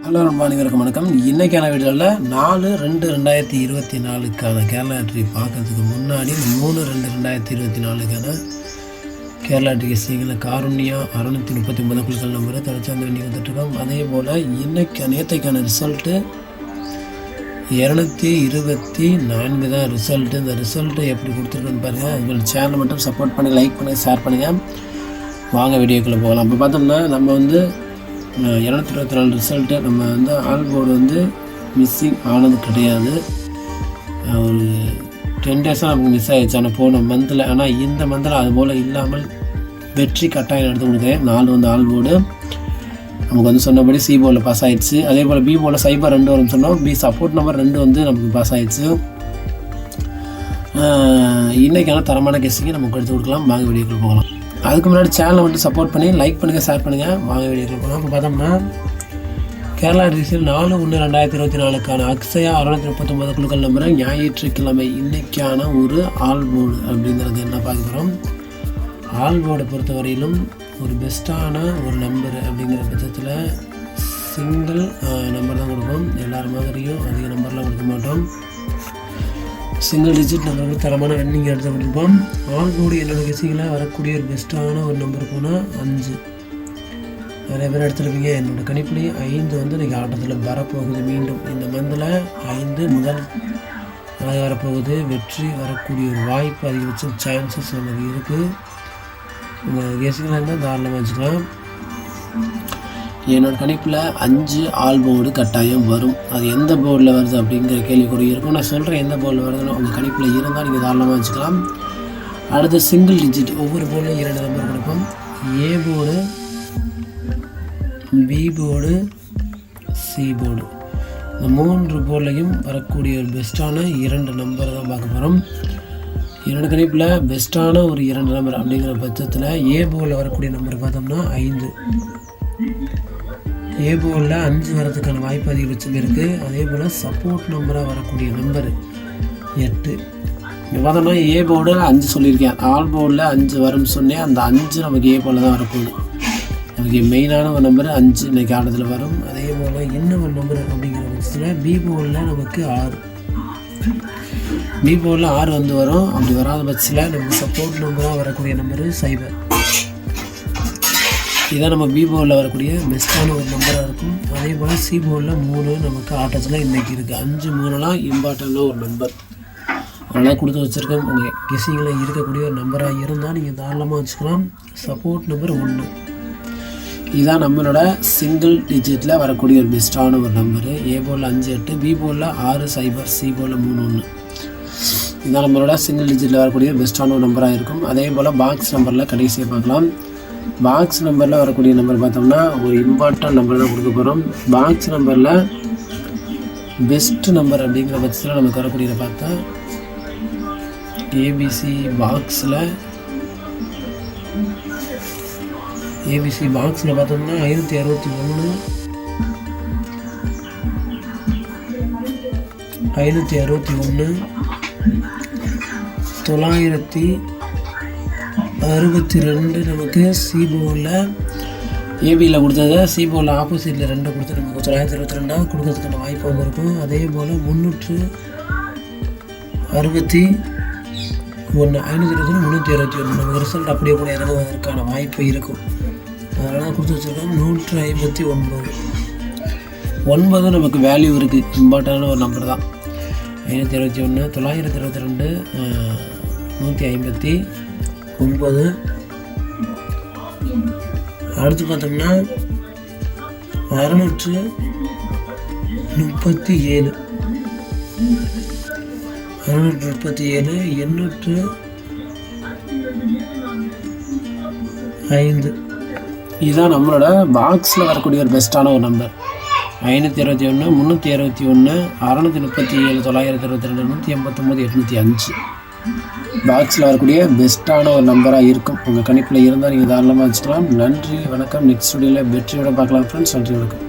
Hello அனைவருக்கும் வணக்கம். இன்றைக்கான வீடியோவில் 4/2/2024க்கான கேரளா லாட்டரி பார்க்கறதுக்கு முன்னாடி 3/2/2024க்கான கேரளா லாட்டரி கெஸ்டிங்கில் காருண்யா 639 குழுக்கள் நம்பரை தொடர்ச்சி அந்த வேண்டி வந்துட்டுருக்கோம். அதே போல் நேற்றைக்கான ரிசல்ட்டு 224 தான் ரிசல்ட்டு. இந்த ரிசல்ட்டு எப்படி கொடுத்துருக்குன்னு பாருங்கள். அதுபோல் சேனலை மட்டும் சப்போர்ட் பண்ணி லைக் பண்ணி ஷேர் பண்ணுங்கள். வாங்க வீடியோக்குள்ளே போகலாம். இப்போ பார்த்தோம்னா நம்ம 224 ரிசல்ட்டு நம்ம ஆல் போர்டு மிஸ்ஸிங் ஆனது கிடையாது. ஒரு 10 டேஸாக நமக்கு மிஸ் ஆகிடுச்சு ஆனால் போன மந்தில். ஆனால் இந்த மந்தில் அதுபோல் இல்லாமல் வெற்றி கட்டாயம் எடுத்து கொடுக்குறேன். 4 ஆல் போர்டு நமக்கு சொன்னபடி சி போர்டில் பாஸ் ஆகிடுச்சு. அதே போல் பி போர்டில் சைபர் 2 வரும்னு சொன்னோம். பி சப்போர்ட் நம்பர் 2 நமக்கு பாஸ் ஆகிடுச்சு. இன்றைக்கான தரமான கெஸ்டிங்கை நமக்கு எடுத்து கொடுக்கலாம். வாங்க வீடியோக்குள்ள போகலாம். அதுக்கு முன்னாடி சேனலை சப்போர்ட் பண்ணி லைக் பண்ணுங்கள், ஷேர் பண்ணுங்கள். வாங்க வீடியோக்குள்ள போகலாம். இப்போ பார்த்தோம்னா கேரளா லாட்டரிஸில் 4/1/2024க்கான அக்ஷயா 639 குழுக்கள் நம்பரை ஞாயிற்றுக்கிழமை இன்றைக்கான ஒரு ஆல் போர்டு அப்படிங்கிறது என்ன பார்க்க போகிறோம். ஆல் போர்டை பொறுத்தவரையிலும் ஒரு பெஸ்ட்டான ஒரு நம்பர் அப்படிங்கிற பட்சத்தில் சிங்கிள் நம்பர் தான் கொடுப்போம். எல்லார் மாதிரியும் அதிக நம்பர்லாம் கொடுக்க மாட்டோம். சிங்கிள் டிஜிட் நம்பருக்கு தரமான வென்னிங் எடுத்து கொடுப்போம். ஆல் போர்டு என்னோட கெஸ்டிங்கில் வரக்கூடிய ஒரு பெஸ்ட்டான ஒரு நம்பர் போனால் 5. நிறைய பேர் எடுத்துருப்பீங்க. என்னோடய கணிப்பிலே 5 இன்றைக்கி ஆட்டத்தில் வரப்போகுது. மீண்டும் இந்த மந்தில் 5 முதல் வரப்போகுது. வெற்றி வரக்கூடிய ஒரு வாய்ப்பு அதிகபட்சம் சான்சஸ் நமக்கு இருக்குது. உங்கள் கெஸ்டிங்கில் இருந்தால் தாராளமாக வச்சுக்கலாம். என்னோடய கணிப்பில் 5 ஆல் போர்டு கட்டாயம் வரும். அது எந்த போர்டில் வருது அப்படிங்கிற கேள்விக்குறி இருக்கும். நான் சொல்கிறேன் எந்த போர்டில் வருதுன்னு. உங்கள் கணிப்பில் இருந்தால் நீங்கள் தாராளமாக வச்சுக்கலாம். அடுத்து சிங்கிள் டிஜிட் ஒவ்வொரு போர்டிலும் 2 நம்பர் கொடுப்போம். A board, B board, C board. இந்த 3 போர்ட்லையும் வரக்கூடிய ஒரு பெஸ்ட்டான 2 நம்பரை தான் பார்க்க போகிறோம். என்னோடய கணிப்பில் பெஸ்ட்டான ஒரு 2 நம்பர் அப்படிங்கிற பட்சத்தில் ஏ போர்டில் வரக்கூடிய நம்பர் பார்த்தோம்னா 5. ஏ போர்டில் 5 வரதுக்கான வாய்ப்பு அதிகபட்சம் இருக்குது. அதே போல் சப்போர்ட் நம்பராக வரக்கூடிய நம்பர் 8. பார்த்தோம்னா ஏ போர்டில் 5 சொல்லியிருக்கேன். ஆல் போர்டில் 5 வரும்னு சொன்னேன். அந்த 5 நமக்கு ஏ போர்டில் தான் வரப்போகுது. நமக்கு மெயினான ஒரு நம்பர் 5 இன்றைக்கி ஆட்டத்தில் வரும். அதே போல் இன்னும் ஒரு நம்பர் அப்படிங்கிற பட்சத்தில் பி போர்டில் நமக்கு 6. பி போர்டில் 6 வரும். அப்படி வராத பட்சத்தில் நமக்கு சப்போர்ட் நம்பராக வரக்கூடிய நம்பரு சைபர். இதான் நம்ம பி போர்டில் வரக்கூடிய பெஸ்ட்டான ஒரு நம்பராக இருக்கும். அதே போல் சி போர்டில் 3 நமக்கு ஆட்டத்தில் இன்றைக்கி இருக்குது. 5, 3 இம்பார்ட்டண்டான ஒரு நம்பர். அதெல்லாம் கொடுத்து வச்சுருக்கோம். உங்கள் கெஸ்ஸிங்கில் இருக்கக்கூடிய ஒரு நம்பராக இருந்தால் நீங்கள் தாராளமாக வச்சுக்கலாம். Support number 1. இதுதான் நம்மளோட சிங்கிள் டிஜிட்டில் வரக்கூடிய ஒரு பெஸ்ட்டான ஒரு நம்பரு. ஏ போர்டில் 5, 8, பி போர்டில் 6, 0, சி போர்டில் 3, 1. இதுதான் நம்மளோட சிங்கிள் டிஜிட்டில் வரக்கூடிய பெஸ்ட்டான ஒரு நம்பராக இருக்கும். அதே போல் பாக்ஸ் நம்பரில் கடைசியாக பார்க்கலாம். பாக்ஸ் நம்பரில் வரக்கூடிய நம்பர் பார்த்தோம்னா ஒரு இம்பார்ட்டன்ட் நம்பர் தான் கொடுக்க போகிறோம். பாக்ஸ் நம்பரில் பெஸ்ட் நம்பர் அப்படிங்கிற பட்சத்தில் நமக்கு வரக்கூடியதை பார்த்தா ஏபிசி பாக்ஸில் பார்த்தோம்னா 561, 962 நமக்கு சி போர்டில் ஏபியில் கொடுத்தது. சி போர்டில் ஆப்போசிட்டில் 2 கொடுத்து நமக்கு 962 கொடுக்கறதுக்கான வாய்ப்பு வந்திருக்கும். அதே போல் 361, 521 நமக்கு ரிசல்ட் அப்படியே கூட இறங்குவதற்கான வாய்ப்பு இருக்கும். அதனால தான் கொடுத்து வச்சுருக்கோம். 159 நமக்கு வேல்யூ இருக்குது. இம்பார்ட்டண்டான ஒரு நம்பர் தான். 521, 922, 159. அடுத்து பார்த்தோம்னா 637, 805. இதுதான் நம்மளோட பாக்ஸில் வரக்கூடிய ஒரு பெஸ்ட்டான ஒரு நம்பர். 521, 361, 637, 922, 189, 805 பாக்ஸில் வரக்கூடிய பெஸ்ட்டான ஒரு நம்பராக இருக்கும். உங்கள் கணிப்பில் இருந்தால் நீங்கள் தாராளமாக வச்சுக்கலாம். நன்றி, வணக்கம். நெக்ஸ்ட் வீடியோவில் வெற்றியோட பார்க்கலாம் ஃப்ரெண்ட்ஸ். நன்றி, வணக்கம்.